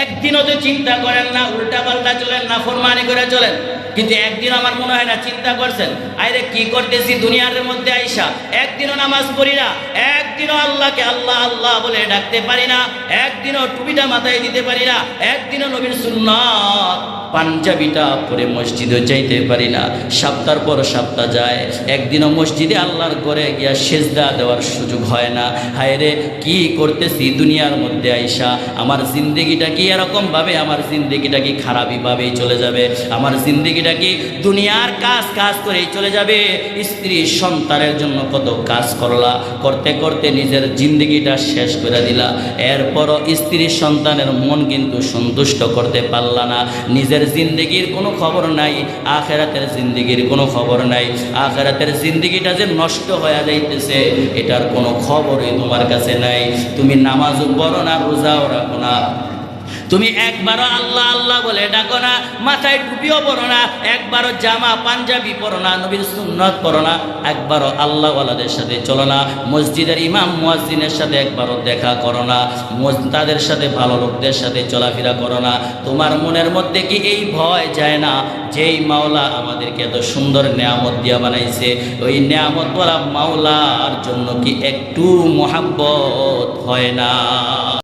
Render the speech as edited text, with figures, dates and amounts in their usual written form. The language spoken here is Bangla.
একদিনও তো চিন্তা করেন না, উল্টা পাল্টা চলেন, না ফরমানি করে চলেন। কিন্তু একদিন আমার মনে হয় না চিন্তা করছেন, আরে কি করতেছি দুনিয়ার মধ্যে আইসা। একদিনও নামাজ পড়ি না, একদিনও আল্লাহকে আল্লাহ আল্লাহ বলে ডাকতে পারি না, একদিনও টুপিটা মাথায় দিতে পারি না, একদিনও নবীর সুন্নাত পাঞ্জাবিটা পরে মসজিদে যাইতে পারি না। সপ্তাহ পর সপ্তাহ যায়, একদিনও মসজিদে আল্লাহর ঘরে গিয়া সেজদা দেওয়ার সুযোগ হয় না। হায় রে, কি করতেছি দুনিয়ার মধ্যে আইসা। আমার জিন্দেগিটা কি এরকমভাবে, আমার জিন্দেগিটা কি খারাপিভাবেই চলে যাবে, আমার জিন্দেগিটা কি দুনিয়ার কাজ কাজ করেই চলে যাবে। স্ত্রী সন্তানের জন্য কত কাজ করলা, করতে করতে নিজের জিন্দেগিটা শেষ করে দিলা। এরপরও স্ত্রী সন্তানের মন কিন্তু সন্তুষ্ট করতে পারলা না। নিজের জিন্দেগির কোনো খবর নাই, আখেরাতের জিন্দেগির কোনো খবর নাই। আখেরাতের জিন্দেগিটা যে নষ্ট হয়ে যাইতেছে এটার কোনো খবরই তোমার কাছে নাই। তুমি নামাজও পড়ো না, রোজাও রাখো না, তুমি একবারও আল্লাহ আল্লাহ বলে ডাকো না, মাথায় টুপিও পরো না, একবারও জামা পাঞ্জাবি পরো না, নবীর সুন্নাত পরো না, একবারও আল্লাহওয়ালাদের সাথে চলো না, মসজিদের ইমাম মুয়াজ্জিনের সাথে একবারও দেখা করো না, তাদের সাথে ভালো লোকদের সাথে চলাফেরা করো না। তোমার মনের মধ্যে কি এই ভয় যায় না, যেই মাওলা আমাদেরকে এত সুন্দর নেয়ামত দিয়া বানাইছে, ওই নেয়ামতওয়ালা মাওলার জন্য কি একটু মোহাব্বত হয় না?